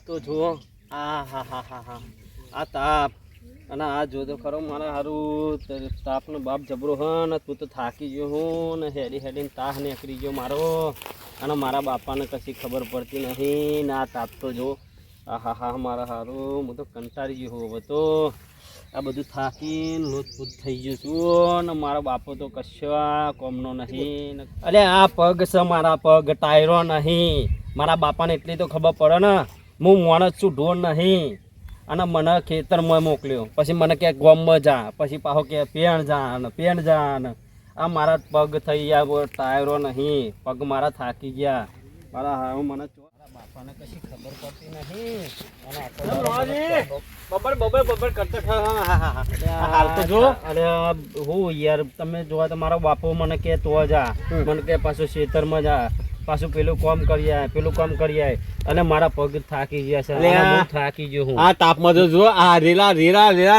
તો જુઓ આ હા હા હા હા આ તાપ અને આ જો તો ખરો મારા હારું તાપનો બાપ જબરો હ ને તું તો થાકી ગયો હું ને હેડી હેડીને તાહ નીકળી ગયો મારો અને મારા બાપાને કશી ખબર પડતી નહીં ને આ તાપ તો જો આ હા હા મારા હારું હું તો કંટાળી ગયો હવે તો આ બધું થાકીને લોથપૂત થઈ ગયું છું ને મારો બાપો તો કશા કોમનો નહીં અરે આ પગ છે મારા પગ ટાયરો નહીં મારા બાપાને એટલી તો ખબર પડે ને હું માણસ છું ઢોર નહીં અને મને ખેતરમાં મોકલ્યો પછી મને કે ગોમમાં જા પછી પાછો કે પેણ જા ને આ મારા પગ થઈ ગયા ટાયરો નહીં પગ મારા થાકી ગયા મારા હા મને બાપાને કશી ખબર પડતી નહીં બબર કરતા હાલ તો જો અરે હું યાર તમે જોવા તો મારો બાપો મને કે તો જા મને કે પાછું ખેતરમાં જા પાછું પેલું કામ કરી આય પેલું કામ કરી આય અને મારા પગ થાકી ગયા છે હું થાકી ગયો હું આ તાપમાં જો આ રેલા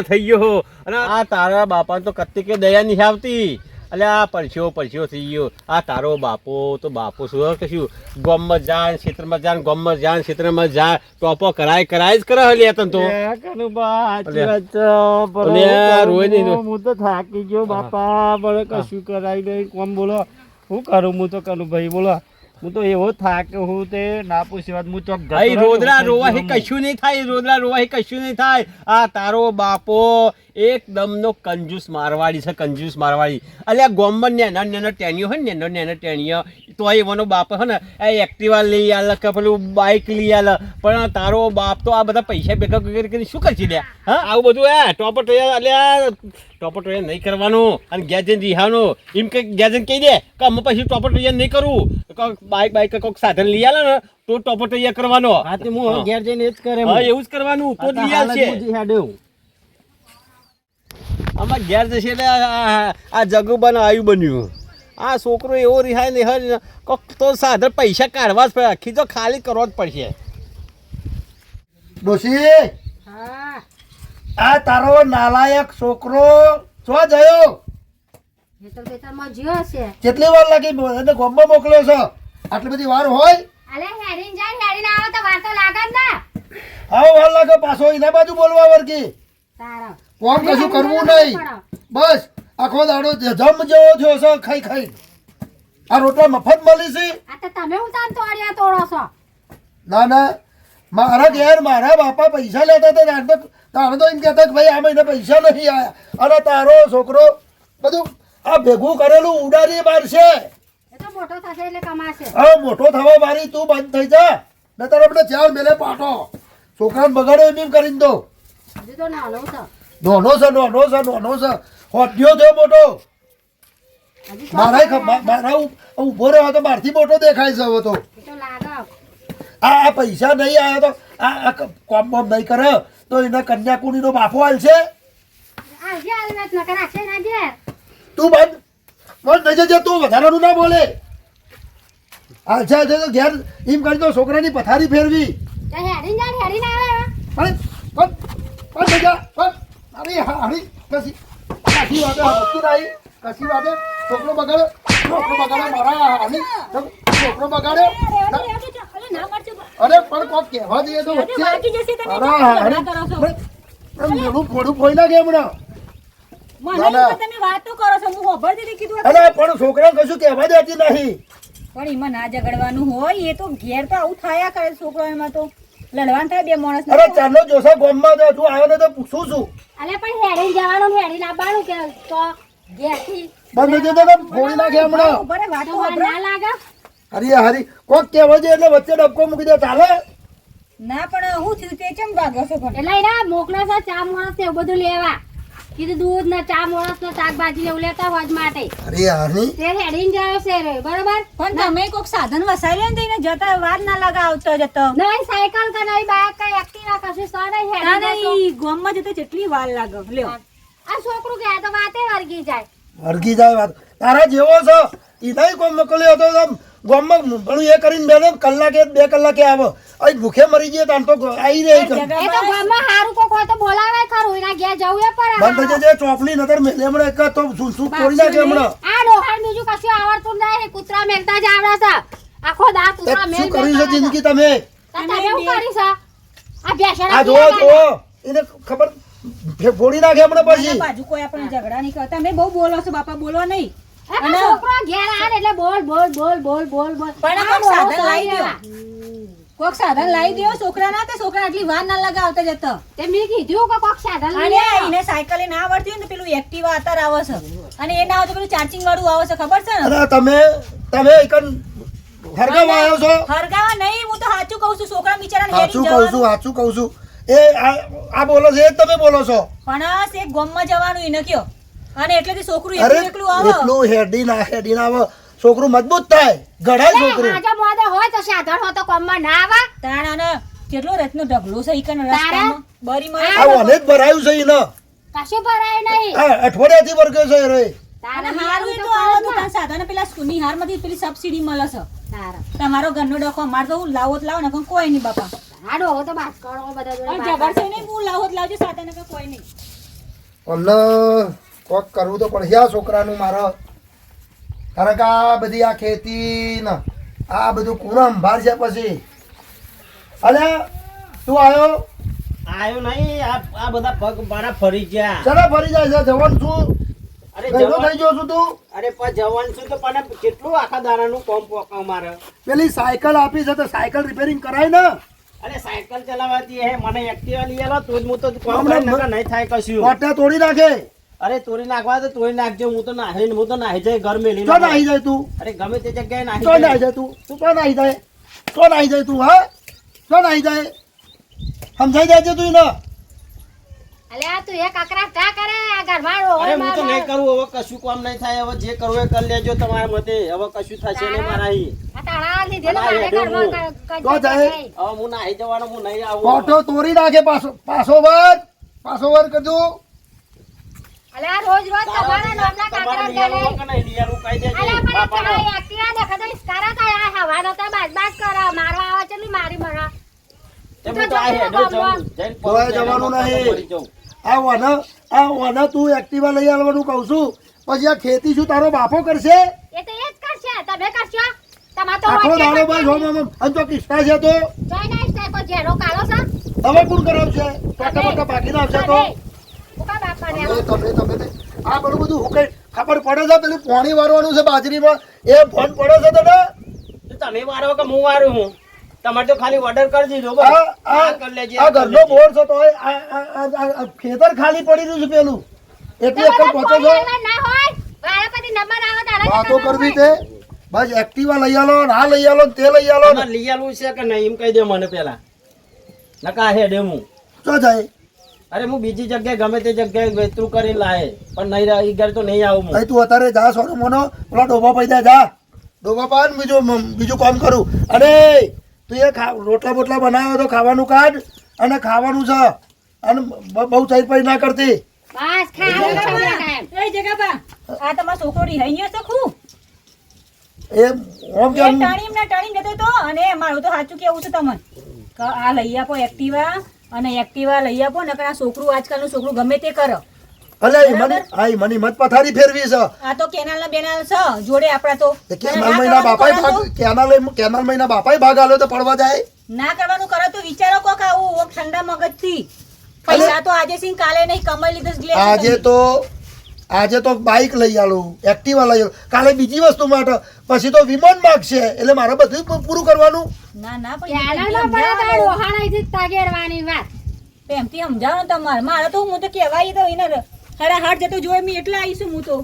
થઈ ગયો અને આ તારા બાપા તો કત્તી કે દયા નહીં આવતી એટલે આ પરસ્યો થઈ ગયો આ તારો બાપો તો બાપો શું કશું ગામમાં જાય ક્ષેત્રમાં જાય ગામમાં જાય ક્ષેત્રમાં જાય ટોપો કરાય જ કરે લે તન તો હું તો થાકી ગયો બાપા પણ કશું કરાય નહીં કોમ બોલો શું કરું હું તો કરું ભાઈ બોલો હું તો એવો થાક હું તે ના પૂછ્યા હું ચોક રોદરા રોવાથી કશું નહીં થાય આ તારો બાપો એકદમ નો કંજૂસ મારવાડી અલ્યા ગોમમાં નેનો ટેણીઓ હોય નેનો ટેણીઓ તો એવાનો બાપ હે ને એ એક્ટિવા લઈ આલે કે પેલું બાઇક લઈ આલે પણ તારો બાપ તો આ બધા પૈસા ભેગા કરી શું કરશે લે હા આવું બધું ટોપર નહીં કરવાનું અને ગેજન રિહાનું એમ કે ગેજન કહી દે કે અમે પછી ટોપર નહીં કરું બાઇક કોઈક સાધન લઈ આલે ને તો ટોપર કરવાનો હા તે હું ઘેર જઈને જ કરે એવું જ કરવાનું તો લઈ આવશે આમાં ઘેર જશે એટલે આ જગુબાનું આયુ બન્યું આ છોકરો એવો રિહાય ને કોક તો સાધન પૈસા કાઢવા જ પડે આખી તો ખાલી કરવો જ પડશે ડોશી આ તારો નાલાયક છોકરો છો જયો કેટલી વાર લાગી એને ગોમમાં મોકલ્યો છો આટલી બધી વાર હોય વાર લાગે પાછો એના બાજુ બોલવા વર્ગી કોમ કશું કરવું નહીં બસ આખો દાડો જમ જેવો થયો છે ખાઈ આ રોટલા મફત મળી છે ના મારા ઘેર મારા બાપા પૈસા લેતા હતા તારે તો એમ કહેતા કે ભાઈ આ મહિને પૈસા નહીં આવ્યા અને તારો છોકરો બધું આ ભેગું કરેલું ઉડાડી મારશે હા મોટો થવા મારી તું બંધ થઈ જા ને તારે આપણે ચાર મેલે પાટો છોકરાને બગાડ્યો એમ કરીને દો નોનો છે હોટ્યો થયો મોટો મારા ઉભો રહ્યો તો મારથી મોટો દેખાય છે હવે તો આ પૈસા નહીં આવ્યા તો આ કોમ બોમ નહીં કરે તો એના કન્યાકુળીનો બાપો હાલશે તું બંધ થઈ જજે તું વધારાનું ના બોલે હાલશે તો ઘેર એમ કરી તો છોકરાની પથારી ફેરવી કશી વાતે છોકરો બગાડ્યો મારા છોકરો બગાડ્યો અરે પણ કોક કહેવા દઈએ તો ફોડું ફોઈ નાખે હમણાં પણ છોકરા કશું કહેવા દેતી નહીં પણ એમાં ના ઝઘડવાનું હોય એ તો ઘેર તો આવું થયા કરે છોકરો એમાં તો લડવાનું થાય બે માણસ અરે ચાલો જોશો ગામમાં તું આવ્યો ને તો પૂછું છું બંધ થઈ તો ફોડી નાખે હમણાં હરી કોક કહેવા દે એટલે વચ્ચે ડબકો મૂકી દે ચાલે ના પણ હું થયું તે ચમ ભાગો છો એટલે એના મોકલો છે ચા મોણસ એવું બધું લેવા કીધું દૂધ ને ચા મોણસ ને શાકભાજી એવું લેતા હોજ માટે અરે હાની તે હેડીને જાય છે રે બરાબર પણ તમે કોક સાધન વસાઈ લે ને એને જતા વાર ના લગા આવતો જતો નહીં સાયકલ કે નહીં બાઇક કે એક્ટિવા કશું સો નહીં હેડી નહીં ગામમાં જતો જેટલી વાર લાગે લ્યો આ છોકરું કે તો વાતે વર્ગી જાય વાત તારા જેવો છો ઈ નહીં કોમ મોકલ્યો હતો ગામમાં ઘણું એ કરીને બેને કલાકે 2 કલાકે આવો અહીં ભૂખે મરી જઈએ તાન તો આવી રહી એ તો ગામમાં હારું કોક હોય તો બોલાવે ખરું એના ઘેર જવું એ પર બંધ થઈ જજે ચોપલી નતર મેમણે એક તો સુસુ તોડી નાખે હમણાં આ ડોહાણ બીજું કશું આવડતું નહીં કૂતરા મેલતા જ આવડે છે આખો દાંત કૂતરા મેલ શું કરી છે જિંદગી તમે એવું કરી છે આ જો એને ખબર ફોડી નાખે હમણાં ના, પછી બાજુ કોઈ આપણે ઝઘડા નહીં કરતા તમે બહુ બોલો છો બાપા બોલો નહીં અને છોકરો ઘેર આવે એટલે બોલ બોલ બોલ બોલ બોલ બોલ પણ કોક સાધન લાવી દો કોક સાધન લાવી દો છોકરા ના તે છોકરા આટલી વાર ના લગાવતા જતો તે મેં કીધું કે કોક સાધન લઈ અને આવો. એને સાયકલે ના આવડતી હોય ને તો પેલું એક્ટિવા અત્યારે આવે છે અને એ ના આવે તો પેલું ચાર્જિંગ વાળું આવે છે ખબર છે ને અને તમે એકન હરગાવા આવ્યો છો હરગાવા નહીં હું તો સાચું કહું છું છોકરા બિચારાને સાચું હેરીને કહું છું જવાનું. સાચું કહું છું એ આ બોલો છે એ જ તમે બોલો છો પણ એક ગામમાં જવાનું એને કયો અને એટલેથી છોકરું અરે એકલું એકલું આવે એટલું હેડી ના આવે છોકરું મજબૂત થાય ઘડાય એ છોકરું હાજો મોદો હોય તો સાધન હોય તો કોમમાં ના આવે તાણ અને કેટલો રથનો ઢગલો છે ઈકન રસ્તામાં બરી મળે આ ઓને જ ભરાયું છે એને કશું ભરાય નહીં આ અઠવાડિયાથી વર્ગ્યો છે એ રે અને તારા હારું એ તો આવે તો તાર સાધન પેલા સ્કૂલની હારમાંથી પેલી સબસિડી મળે છે તારા તમારો ઘરનો ડખો માર તો હું લાવો તો લાવો ને કોઈ નહીં બાપા હાડો હવે તો બાત કરો બધા જોડે પણ બાત જબરજસ્ત નહીં હું લાવો તો લાવજો સાધન કે કોઈ નહીં અમને કોક કરવું તો પડશે આ છોકરાનું મારે કારણ કે આ બધી આ ખેતી ને આ બધું કુરમ ભાર છે પછી અલે તું આવ્યો આયો નહીં આ બધા પગ મારા ફરી ગયા ચાલો ફરી જાય છે જવાન છું અરે ગયેલો જવાન થઈ ગયો છું તું અરે પણ જવાન છું તો પણ કેટલું આખા દાડાનું કોમ પોકા મારે પેલી સાયકલ આપી છે તો સાયકલ રિપેરિંગ કરાય ને અરે સાયકલ ચલાવવાથી હે મને એક્ટિવા લઈ આલો તો જ હું તો કોમ હમણાં કરીને નકર નહીં થાય કશું મોટા તોડી નાખે અરે તોડી નાખવા તો તોડી નાખજો હું તો નાહી જાય ઘર મેલી તો નાહી જાય તું અરે ગમે તે જગ્યાએ તો નાહી નાહી જાય તું તું તો નાહી જાય તો નાહી જાય તું હા તો નાહી જાય સમજાઈ જાય છે તું ને અલ્યા તું એક અકરા કા કરે આ ઘરવાળો અરે હોય હું તો મારો. નહીં કરું હવે કશું કામ નહીં થાય હવે જે કરવું એ કરી લેજો તમારા મતે હવે કશું થશે નહીં મારા અહીં આ તાળા લીધેલો અલા, મારે હેડો ઘરમાં હું. તો જાય. હવે હું નાહી જવાનો હું નહીં આવું કોઠો તોડી નાખે પાછો વર કરજો અલ્યા રોજ રોજ તમારા નામના કાકરા કરે અલ્યા પણ તારા એક્ટિવા દેખા તો ઇસ્કારા થાય આ હવાનો તો બાજ કરો મારવા આવે છે ને મારી મરા જવાનું નહીં આ વાના તું એક્ટિવા લઈ આવવાનું કહું છું પછી આ ખેતી શું તારો બાપો કરશે એ તો એ જ કરશે તમે કરશો તમાર તો આખો દાડો બસ અને તો કિસ્તા છે તો જોઈ ના ઇસ્તા કોઈ જેરો કાલો છે હવે કોણ કરાવશે ટકા બકા બાકી આવશે તો ઉકા બાપાને તમે આ બધું હુકાઈ ખબર પડે છે પેલું પાણી વારવાનું છે બાજરીમાં એ ફોન પડે છે તને તમે વારો કે હું વારું હું તમારે તો ખાલી ઓર્ડર કરી દીધો બસ. આ કરી લેજે, આ આ કરી ઘરનો લેજે. બોર છે તો આ ખેતર ખાલી પડી રહ્યું છે પેલું એટલે એક પહોંચો છો ના હોય વાળાપતિ નંબર આવે તારા વાતો કરવી તે બસ એક્ટિવા લઈ આલો ને આ લઈ આલો ને તે લઈ આલો ને. તમારે લઈ આલવું છે કે નહીં એમ કહી દે મને પેલા નકા હેડે હું ચો જાય અરે હું બીજી જગ્યાએ ગમે તે જગ્યાએ વેતરું કરીને લાય પણ નહીં રહી ઘર તો નહીં આવું હું અહીં તું અત્યારે જા સોનો મોનો પેલા ડોબા પૈદા જા ડોબા પા ને બીજું કામ કરું અને તું એ રોટલા બોટલા બનાવ્યો તો ખાવાનું કાઢ અને ખાવાનું છે અને બહુ ચાઈ પડી ના કરતી બસ ખાવ એ જગાબા આ તમારો છોકરો રિહાઈ ગયો છે ખું એ ઓમ એ કેમ ટાણીમ જતો તો અને મારું તો સાચું કેવું છે તમને કે આ લઈ આપો એક્ટિવા અને એક્ટિવા લઈ આપો નકર આ છોકરું આજકાલનું છોકરું ગમે તે કરો અલે મને મત પથારી ફેરવી છે આ તો કેનાલ ના બેનાલ છે જોડે આપડા તો એ કેનાલ મહિના બાપાએ ભાગ કેનાલ મહિના બાપાએ ભાગ આલ્યો તો પડવા જાય ના કરવાનું કરો તો વિચારો કોક આવું ઓક ઠંડા મગજ થી પૈસા તો આજે સિંહ કાલે નહીં કમાઈ લીધો જ લે આજે તો બાઇક લઈ આલું એક્ટિવા લઈ આલું કાલે બીજી વસ્તુ માટે પછી તો વિમાન માગશે એટલે મારે બધું પૂરું કરવાનું ના ના કેનાલમાં પડે તો આ રોહાણાઈથી જ તાગેરવાની વાત પ્રેમથી સમજાવો ને તમારે મારે તો હું તો કહેવાય તો એને હરા હાટ જતો જોઈ મેં એટલે આવીશું હું તો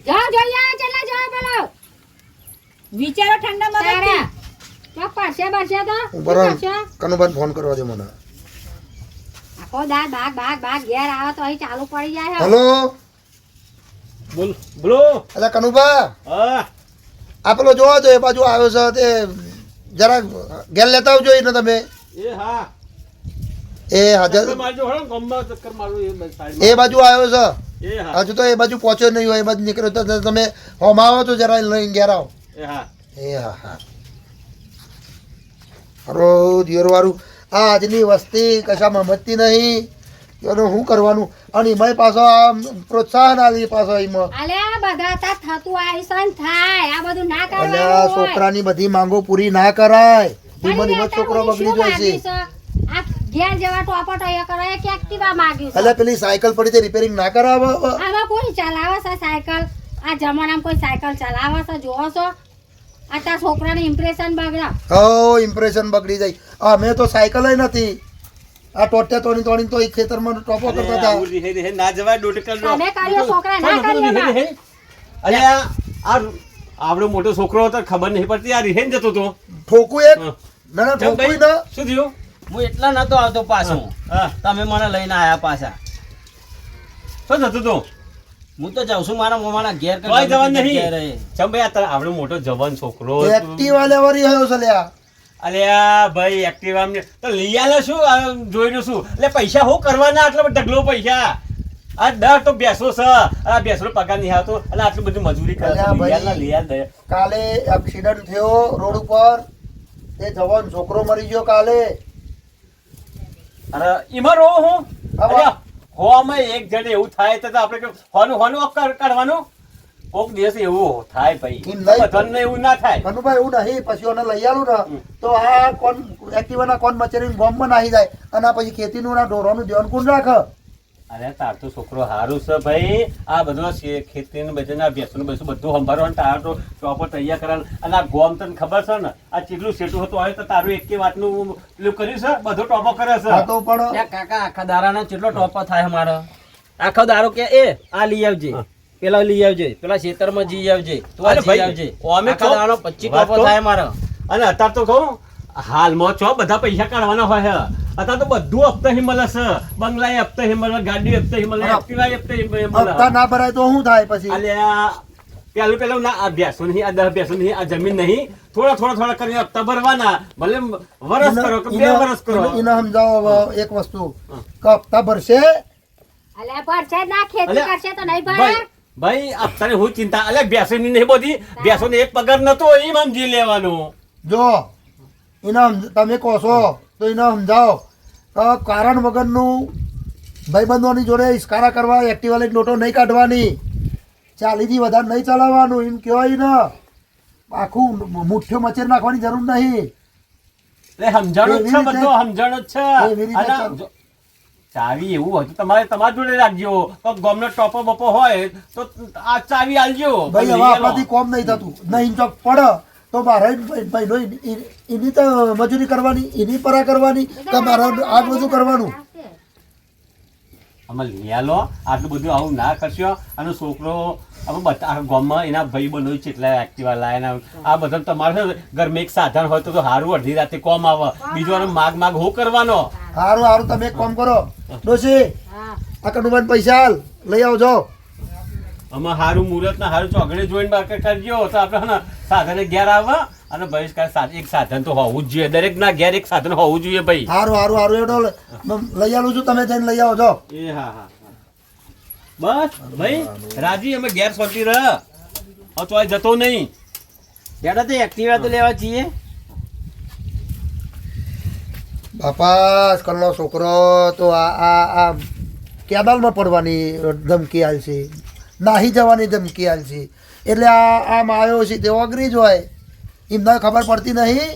જાઓ જોઈએ ચલા જાઓ બોલો વિચારો ઠંડા મગજ તારા તો પરસે પરસે તો પરસે કનુભાઈ ફોન કરવા દે મને આખો દાર બાગ ઘેર આવે તો અહીં ચાલુ પડી જાય હે હલો બોલ બોલો અલા કનુભા હા આ પેલો જોવા તો એ બાજુ આવ્યો છે તે જરા ઘેર લેતા આવજો એને તમે એ હા એ હાજર ચક્કર મારજો હળો ગમમાં ચક્કર મારવું એ બસ સાઈડમાં. એ બાજુ આવ્યો છે એ હા હજુ તો એ બાજુ પહોંચ્યો નહીં હોય એ બાજુ નીકળ્યો તો તમે હોમ આવો તો જરા લઈને ઘેર આવો એ હા એ હા હા હરો દિયરવાળું આ આજની વસ્તી કશામાં મતતી નહીં એનું શું કરવાનું અને એમાંય પાછો આ પ્રોત્સાહન આવી પાછો એમાં અલે આ બધા તા થતું આઈસન થાય આ બધું ના એટલે આ કરવાનું હોય છોકરાની બધી માંગો પૂરી ના કરાય એમાં છોકરો બગડી જાય છે ઘેર જેવા ટોપો ટોયો કરો એક એક્ટિવા માંગ્યું છે. એટલે પેલી સાયકલ પડી તે રિપેરિંગ ના કરાવે આમાં કોઈ ચલાવે છે સાયકલ? આ જમાનામાં કોઈ સાયકલ ચલાવે છે? જોવો છો આ તાર છોકરાને ઇમ્પ્રેશન બગડા. હો ઇમ્પ્રેશન બગડી જાય. અમે તો સાયકલ નથી, આ ટોટ્યા તોડી તોડી તો એક ખેતરમાં ટોપો કરતા હતા. આવું રીહે રીહે ના જવાય ડોટકલ નો. તમે કર્યો છોકરા ના કર્યો ના. અરે આ આવડો મોટો છોકરો હતો ખબર નહીં પડતી આ રીહે જતો તો ઠોકું એક હા. ના ચમ ઠોકું ભાઈ, ના શું થયું? હું એટલા નતો આવતો પાછો, હા તમે મને લઈને આયા પાછા. શું થતું તું? હું તો જાઉં છું મારા મોમાના ઘેર કે કોઈ જવાન ગમે તે નહીં. જગ્યાએ રહે. ચમ ભાઈ આ તારો આવડો મોટો જવાન છોકરો એક્ટિવા લેવાની આવ્યો છે લ્યા. અરે આ ભાઈ એક્ટિવા તો લઈ આલે શું આ જોઈને શું એટલે પૈસા હું કરવાના આટલા બધા ઢગલો પૈસા આ દર તો બેસો છે આ બેસો પગાર નહીં આવતો અને આટલું બધું મજૂરી કરે અલ્યા ભાઈ. લઈ આલ દે. કાલે એક્સિડન્ટ થયો રોડ ઉપર, તે જવાન છોકરો મરી ગયો કાલે. અને એમાં રહો હું હવે. અરે હોમાં એક જણ એવું થાય તો આપણે કે હોનું હોનું કાઢવાનું કોક દિવસ એવું થાય ભાઈ એમ નહીં. બધાને એવું ના થાય. કનુભાઈ એવું નહીં, પછી એને લઈ આલું ને તો આ કોણ એક્ટિવાના કોણ મચેરીને ગોમમાં નાહી જાય અને આ પછી ખેતીનું ના ઢોરોનું ધ્યાન કોણ રાખે? અરે તાર તો છોકરો હારું છે ભાઈ આ બધું ખેતી ને બધું ભેંસનું બધું સંભાળવાનું તાર તો ચોપો તૈયાર કરવાનું અને આ ગોમ તને ખબર છે ને આ ચીટલું સેટું હતું હવે તો તારું એક વાતનું પેલું કર્યું છે બધો ટોપો કરે છે. આ તો પણ યા કાકા આખા દારાના કેટલો ટોપો થાય અમારો. આખો દારો કે એ આ લઈ આવજે, પેલા લઈ આવજે, પેલા ખેતરમાં જઈ આવજે, તું આ અરે જઈ ભાઈ, આવજે. અમે આખા કહું, દાડાનો 25 વાત ટોપો કહું. થાય મારો. અને અત્યારે તો કહું હાલમાં છો બધા પૈસા કાઢવાના હોય છે અત્યારે તો બધું હપ્તા મળે છે બંગલા હપ્તા મળે ગાડી હપ્તા મળે એક્ટિવા હપ્તા મળે. હપ્તા ના ભરાય તો શું થાય પછી? અલ્યા પેલું ના આ ભેંસો નહીં આ 10 ભેંસો નહીં આ જમીન નહીં થોડા કરીને હપ્તા ભરવાના ભલે વરસ કરો કે 2 વરસ કરો. એને સમજાવો હવે એક વસ્તુ કે હપ્તા ભરશે અલ્યા ભરશે જ ના, ખેતી અલ્યા, કરશે તો નહીં ભરે. ભાઈ ભાઈ હપ્તાની હું ચિંતા અલ્યા ભેંસોની નહીં બધી ભેંસોને એક પગાર નતો એમ સમજી લેવાનું. જો એને તમે કહો છો તો એને સમજાવો કે કારણ વગરનું ભાઈબંધોની જોડે ઇસ્કારા કરવા એક્ટિવા લઈને નોટો નહીં કાઢવાની, ચાલીથી વધારે નહીં ચલાવવાનું એમ કહેવાય ને. આખું મુઠ્ઠો મચેર નાખવાની જરૂર નહીં. એટલે સમજાણું જ છે એવી રીતે- બધું સમજાણું જ એવી છે. રીતે અને ચાલ. જો ચાવી એવું હતું તમારી જોડે રાખજો કોક ગોમનો ટોપો બપો હોય તો આ ચાવી આલજો ભાઈ હવે લઈ આલો. આપણાથી કોમ નહીં થતું, નહીં ચોક પડે તો મારે ભાઈનો એની તો મજૂરી કરવાની, એની પરા કરવાની, તો મારે આ બધું કરવાનું. આમાં લઈ આલો આટલું બધું આવું ના કરશો અને છોકરો હવે બધા ગામમાં એના ભાઈ બનો કેટલા એક્ટિવા લાયા આ બધા તમારે છે ને ઘરમાં એક સાધન હોય તો સારું અડધી રાતે કોમ આવે બીજો આનો માગ હો કરવાનો. સારું સારું તમે એક કામ કરો ડોશી, હા. આ કનુભાઈ પૈસા હાલ લઈ આવજો. આમાં સારું મુહૂર્ત ના સારું ચોગડે જોઈને બાકી કરજો તો આપણે સાધને ઘેર આવે અને બહિષ્કાર એક સાધન તો હોવું જ જોઈએ દરેક ના ઘેર એક સાધન હોવું જોઈએ ભાઈ. સારું સારું સારું એવડો લઈ આવું છું, તમે જઈને લઈ આવજો. એ હા હા બસ ભાઈ રાજી અમે ઘેર સોંટી રહ હવે તો જતો નહીં. બેટા તે એક્ટિવા તો લેવા જઈએ. બાપા આજકાલનો છોકરો તો આ કેનાલમાં પડવાની ધમકી આલશે, નાહી જવાની ધમકી આલશે, એટલે આમ આવ્યો છે તે અઘરી જ હોય. એમને ખબર પડતી નહીં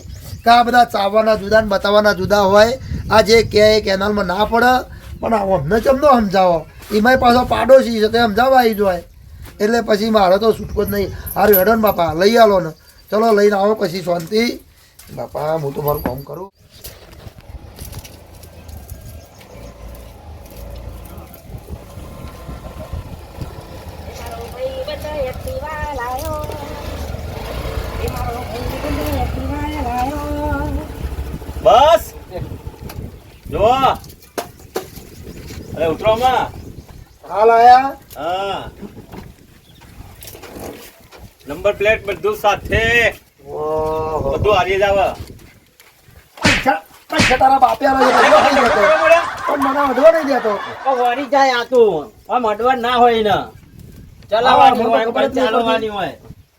કે આ બધા ચાવવાના જુદા ને બતાવવાના જુદા હોય. આ જે કહે કેનાલમાં ના પડે પણ અમને ચમનો સમજાવો, એમાંય પાછો પાડોશી છે તે સમજાવવા આવી જાય એટલે પછી મારો તો છૂટકો જ નહીં. સારું હેડો ને બાપા લઈ આલો ને, ચલો લઈને આવો પછી શાંતિ. બાપા હું તો મારું કામ કરું. મારો ભાઈબંધ એક્ટિવા લાયો. એ મારો ભાઈબંધ એક્ટિવા લાયો. બસ જો અરે ઉતરો માં હાલ આયા હા નંબર પ્લેટ બધું સાથે ઓહો. બધું હારી જાવ. પૈસા તારા બાપે આવે છે, બધો થઈ જતો. પણ મને વધવા નહીં દેતો. વળી જાય આ તું આમ અડવા ના હોય ને ચલાવવાની હા, હોય મને ખબર જ નહીં ચાલવાની હોય.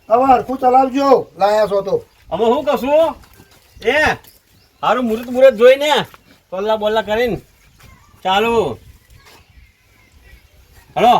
હવે હરખું ચલાવજો લાયા છો તો. અમે શું કશું એ સારું મુહૂર્ત જોઈને બોલ્લા કરીને ચાલુ હલો